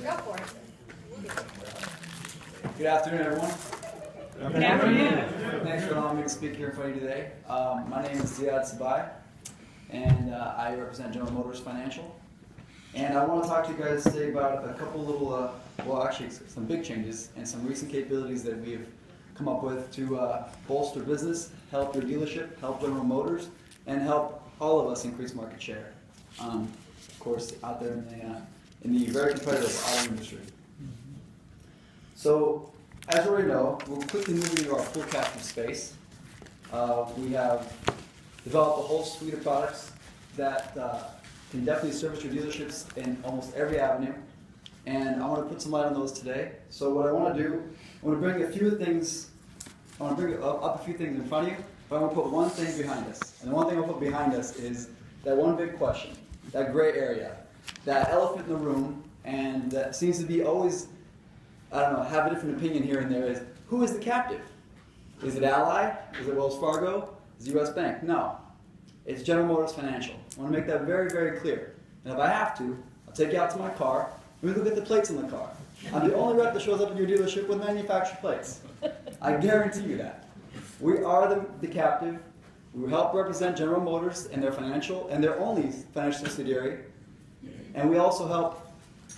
Go for it. Good afternoon, everyone. Good afternoon. Thanks for allowing me to speak here in front of you today. My name is Ziad Sabai, and I represent General Motors Financial. And I want to talk to you guys today about a couple little, some big changes and some recent capabilities that we've come up with to bolster business, help your dealership, help General Motors, and help all of us increase market share. Of course, out there in the very competitive auto industry. So, as you already know, we're quickly moving into our full captive space. We have developed a whole suite of products that can definitely service your dealerships in almost every avenue. And I want to put some light on those today. So what I want to do, I want to bring up a few things in front of you, but I want to put one thing behind us. And the one thing I'll put behind us is that one big question, that gray area, that elephant in the room, and that seems to be always, have a different opinion here and there, is who is the captive? Is it Ally? Is it Wells Fargo? Is it US Bank? No. It's General Motors Financial. I want to make that very, very clear. And if I have to, I'll take you out to my car, and we look at the plates on the car. I'm the only rep that shows up in your dealership with manufactured plates. I guarantee you that. We are the captive. We help represent General Motors and their financial, and their only financial subsidiary. And we also help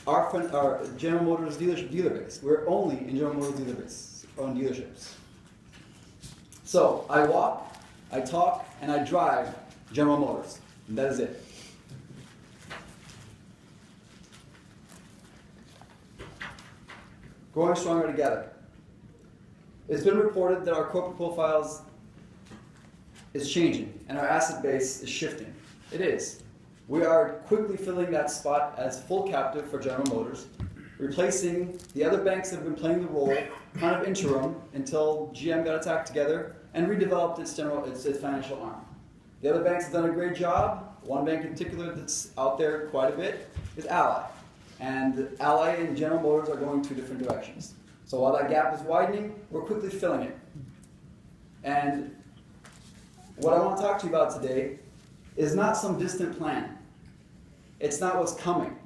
our General Motors dealer base. We're only in General Motors dealerships. So I walk, I talk, and I drive General Motors. And that is it. Growing stronger together. It's been reported that our corporate profiles is changing and our asset base is shifting. It is. We are quickly filling that spot as full captive for General Motors, replacing the other banks that have been playing the role, kind of interim, until GM got its act together and redeveloped its financial arm. The other banks have done a great job. One bank in particular that's out there quite a bit is Ally. And Ally and General Motors are going two different directions. So while that gap is widening, we're quickly filling it. And what I want to talk to you about today is not some distant plan. It's not what's coming.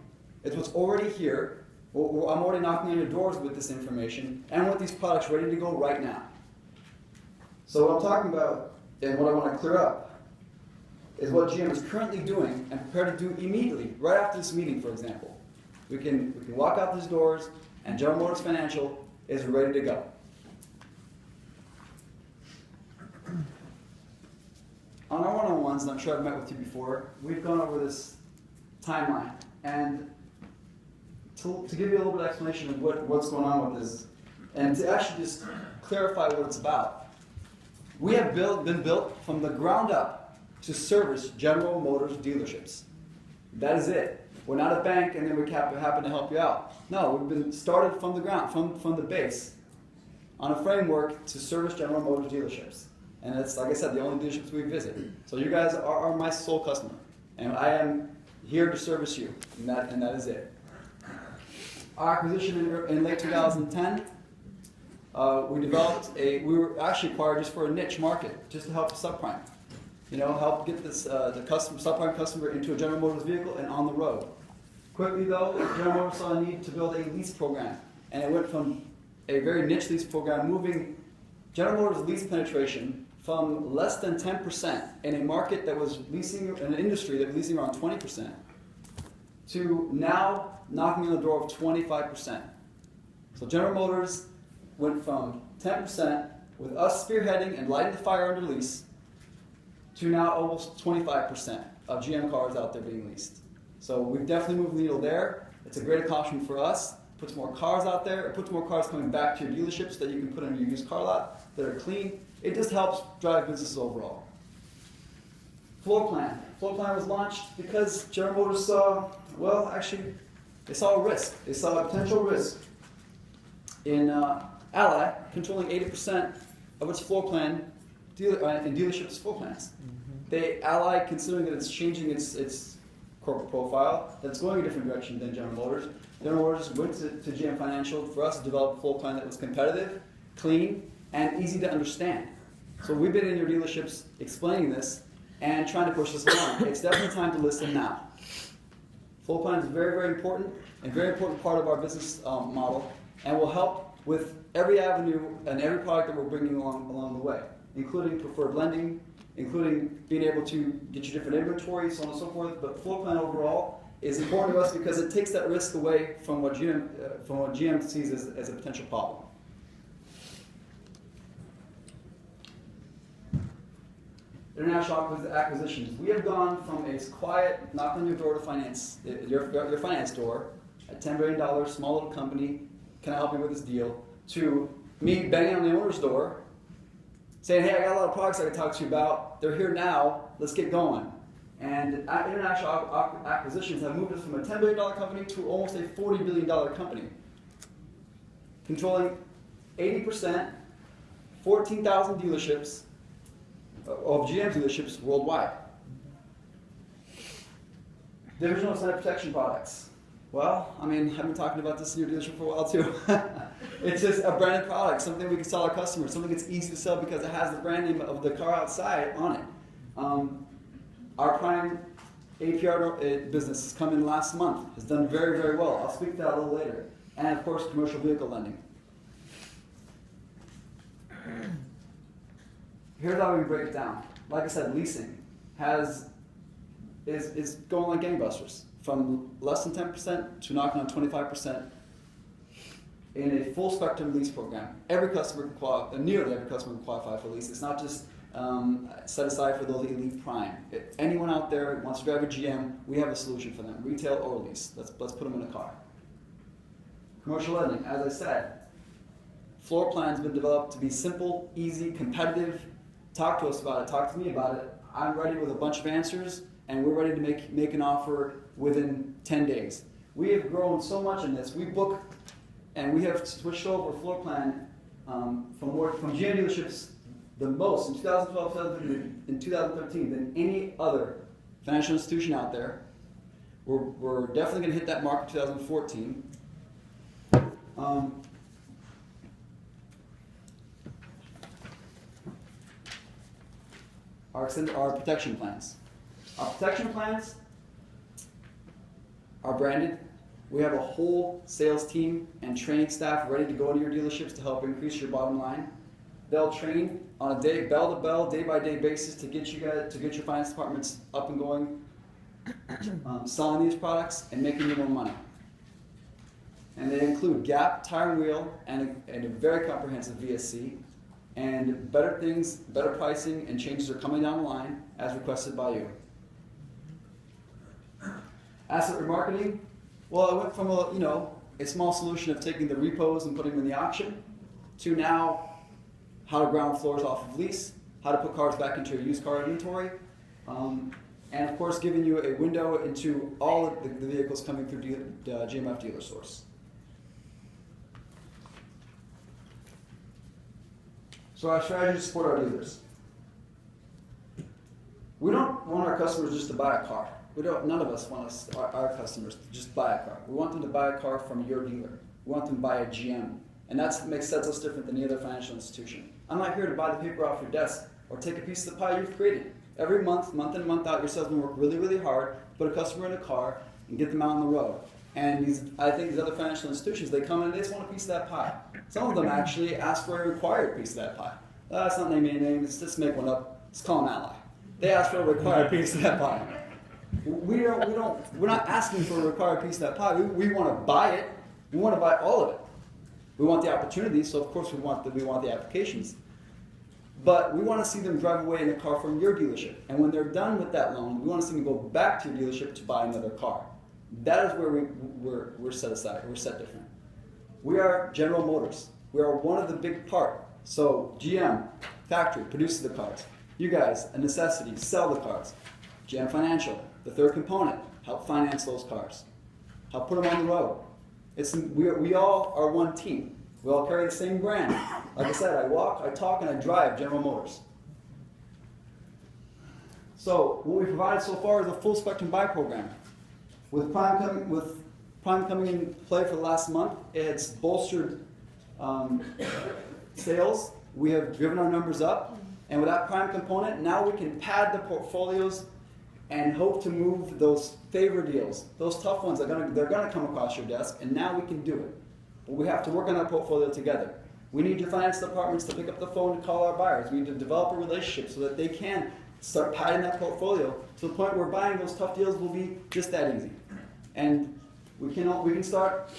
It's what's already here. I'm already knocking on your doors with this information and with these products ready to go right now. So what I'm talking about and what I want to clear up is what GM is currently doing and prepared to do immediately, right after this meeting, for example. We can walk out these doors and General Motors Financial is ready to go. On our one-on-ones, and I'm sure I've met with you before, we've gone over this timeline. And to give you a little bit of explanation of what's going on with this, and to actually just clarify what it's about, we have been built from the ground up to service General Motors dealerships. That is it. We're not a bank and then we happen to help you out. No, we've been started from the ground, from the base, on a framework to service General Motors dealerships. And it's, like I said, the only dealerships we visit. So you guys are my sole customer. And I am here to service you. And that is it. Our acquisition in late 2010, we were actually acquired just for a niche market, just to help subprime. Help get this subprime customer into a General Motors vehicle and on the road. Quickly though, General Motors saw a need to build a lease program. And it went from a very niche lease program, moving General Motors lease penetration from less than 10% in a market that was leasing, in an industry that was leasing around 20%, to now knocking on the door of 25%. So General Motors went from 10% with us spearheading and lighting the fire under lease to now almost 25% of GM cars out there being leased. So we've definitely moved the needle there. It's a great accomplishment for us. It puts more cars out there. It puts more cars coming back to your dealerships that you can put in your used car lot that are clean. It just helps drive business overall. Floor plan. Floor plan was launched because General Motors saw, they saw a risk. They saw a potential risk in Ally controlling 80% of its floor plan in dealerships' floor plans. Ally, considering that it's changing its corporate profile, that's going a different direction than General Motors. General Motors went to GM Financial for us to develop a floor plan that was competitive, clean, and easy to understand. So we've been in your dealerships explaining this and trying to push this along. It's definitely time to listen now. Floor plan is very, very important and very important part of our business model, and will help with every avenue and every product that we're bringing along the way, including preferred lending, including being able to get you different inventory, so on and so forth. But floor plan overall is important to us because it takes that risk away from what GM sees as a potential problem. International acquisitions. We have gone from a quiet knock on your door to finance, your finance door, a $10 billion small little company, can I help you with this deal, to me banging on the owner's door, saying, hey, I got a lot of products I can talk to you about. They're here now. Let's get going. And international acquisitions have moved us from a $10 billion company to almost a $40 billion company, controlling 80%, 14,000 dealerships, of GM dealerships worldwide. Divisional incentive protection products. Well, I mean, I've been talking about this in your dealership for a while too. It's just a branded product, something we can sell our customers, something that's easy to sell because it has the brand name of the car outside on it. Our prime APR business has come in last month, has done very, very well. I'll speak to that a little later. And of course, commercial vehicle lending. Here's how we break it down. Like I said, leasing is going like gangbusters, from less than 10% to knocking on 25% in a full spectrum lease program. Every customer can qualify, nearly every customer can qualify for lease. It's not just set aside for those elite prime. If anyone out there wants to drive a GM, we have a solution for them, retail or lease. Let's put them in a car. Commercial lending, as I said, floor plan's been developed to be simple, easy, competitive. Talk to us about it, talk to me about it. I'm ready with a bunch of answers, and we're ready to make an offer within 10 days. We have grown so much in this. We book, and we have switched over floor plan from GM dealerships the most in 2012 and 2013 than any other financial institution out there. We're definitely going to hit that mark in 2014. Our protection plans. Our protection plans are branded. We have a whole sales team and training staff ready to go to your dealerships to help increase your bottom line. They'll train on a bell to bell, day by day basis to get your finance departments up and going, selling these products and making you more money. And they include gap, tire and wheel, and a very comprehensive VSC. And better things, better pricing, and changes are coming down the line as requested by you. Asset remarketing. Well, I went from a small solution of taking the repos and putting them in the auction to now how to ground floors off of lease, how to put cars back into your used car inventory, and of course giving you a window into all of the vehicles coming through GMF Dealer Source. So our strategy is to support our dealers. We don't want our customers just to buy a car. None of us want our customers to just buy a car. We want them to buy a car from your dealer. We want them to buy a GM. And that sets us different than any other financial institution. I'm not here to buy the paper off your desk or take a piece of the pie you've created. Every month in and month out, your salesmen work really, really hard to put a customer in a car and get them out on the road. And I think these other financial institutions, they come in and they just want a piece of that pie. Some of them actually ask for a required piece of that pie. That's not naming any names, just make one up. It's called an ally. They ask for a required piece of that pie. We're not asking for a required piece of that pie. We want to buy it. We want to buy all of it. We want the opportunity, so of course we want the applications. But we want to see them drive away in a car from your dealership. And when they're done with that loan, we want to see them go back to your dealership to buy another car. That is where we're set aside. We're set different. We are General Motors. We are one of the big part. So GM, factory, produces the cars. You guys, a necessity, sell the cars. GM Financial, the third component, help finance those cars. Help put them on the road. We all are one team. We all carry the same brand. Like I said, I walk, I talk, and I drive General Motors. So what we provided so far is a full spectrum buy program. With Prime coming in play for the last month, it's bolstered sales. We have driven our numbers up. And with that Prime component, now we can pad the portfolios and hope to move those favor deals, those tough ones, they're gonna come across your desk, and now we can do it. But we have to work on our portfolio together. We need your finance departments to pick up the phone and call our buyers. We need to develop a relationship so that they can start padding that portfolio to the point where buying those tough deals will be just that easy. And we can start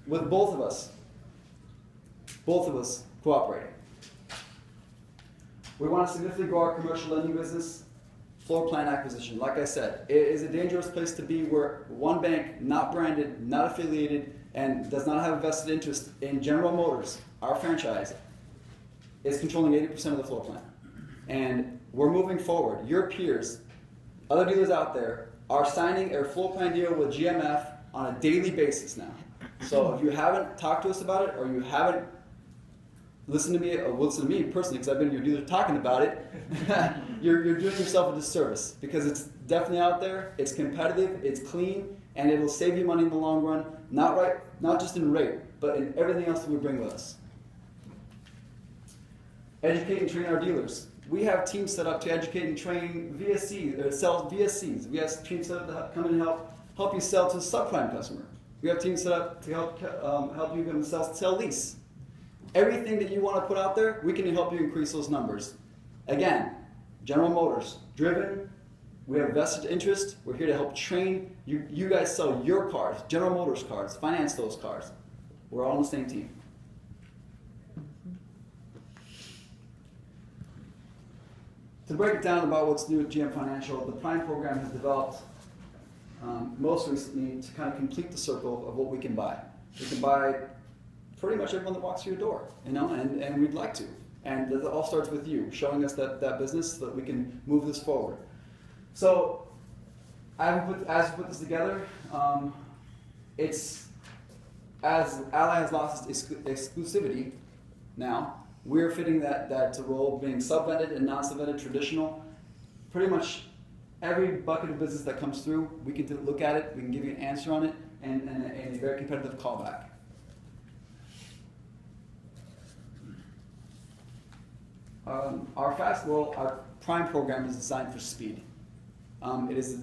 with both of us cooperating. We want to significantly grow our commercial lending business, floor plan acquisition. Like I said, it is a dangerous place to be where one bank, not branded, not affiliated, and does not have a vested interest in General Motors, our franchise, is controlling 80% of the floor plan. And we're moving forward. Your peers, other dealers out there, are signing a floor plan deal with GMF on a daily basis now. So if you haven't talked to us about it, or you haven't listened to me, or listen to me personally, because I've been your dealer talking about it, you're doing yourself a disservice, because it's definitely out there, it's competitive, it's clean, and it will save you money in the long run, not just in rate, but in everything else that we bring with us. Educate and train our dealers. We have teams set up to educate and train VSCs, or sell VSCs. We have teams set up to come in and help you sell to a subprime customer. We have teams set up to help you sell lease. Everything that you want to put out there, we can help you increase those numbers. Again, General Motors, driven. We have vested interest. We're here to help train you. You guys sell your cars, General Motors cars, finance those cars. We're all on the same team. To break it down about what's new at GM Financial, the Prime program has developed most recently to kind of complete the circle of what we can buy. We can buy pretty much everyone that walks through your door, and we'd like to. And it all starts with you, showing us that business so that we can move this forward. So, as we put this together, it's, as Ally has lost its exclusivity now, we're fitting that role of being sub-vended and non-sub-vended traditional. Pretty much every bucket of business that comes through, we can look at it, we can give you an answer on it, and a very competitive callback. Our Prime program is designed for speed. It is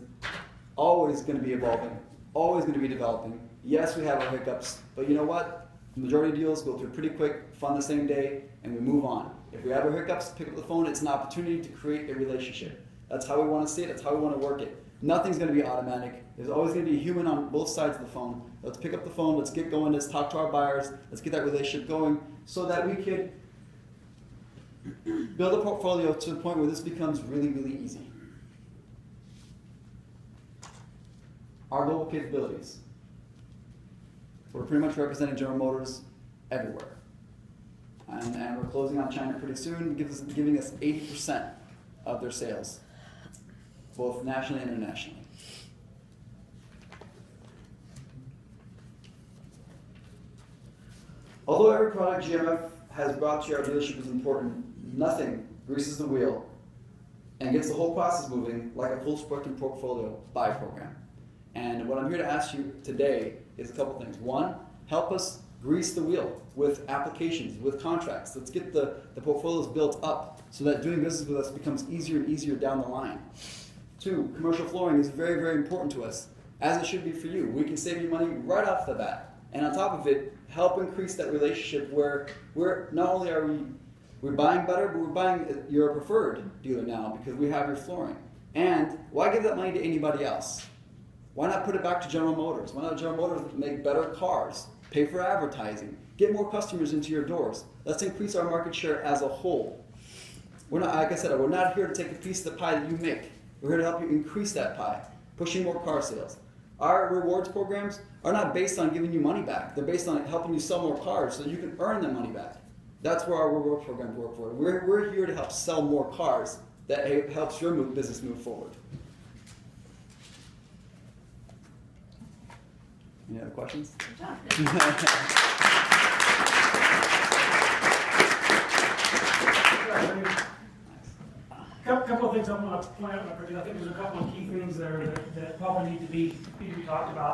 always going to be evolving, always going to be developing. Yes, we have our hiccups, but you know what? The majority of deals go through pretty quick, fund the same day, and we move on. If we have our hiccups, pick up the phone. It's an opportunity to create a relationship. That's how we want to see it. That's how we want to work it. Nothing's going to be automatic. There's always going to be a human on both sides of the phone. Let's pick up the phone. Let's get going. Let's talk to our buyers. Let's get that relationship going so that we could build a portfolio to the point where this becomes really, really easy. Our global capabilities. We're pretty much representing General Motors everywhere. And we're closing on China pretty soon, giving us 80% of their sales, both nationally and internationally. Although every product GMF has brought to our dealership is important, nothing greases the wheel and gets the whole process moving like a full spectrum portfolio buy program. And what I'm here to ask you today is a couple things. One, help us grease the wheel with applications, with contracts. Let's get the portfolios built up so that doing business with us becomes easier and easier down the line. Two, commercial flooring is very, very important to us, as it should be for you. We can save you money right off the bat. And on top of it, help increase that relationship where not only are we're buying better, but we're buying, you're a preferred dealer now because we have your flooring. And why give that money to anybody else? Why not put it back to General Motors? Why not General Motors make better cars, pay for advertising, get more customers into your doors? Let's increase our market share as a whole. We're not, like I said, we're not here to take a piece of the pie that you make. We're here to help you increase that pie, pushing more car sales. Our rewards programs are not based on giving you money back. They're based on helping you sell more cars so you can earn the money back. That's where our reward programs work for. We're here to help sell more cars that helps your business move forward. Any other questions? Couple of things I want to point out. I think there's a couple of key things there that probably need to be talked about.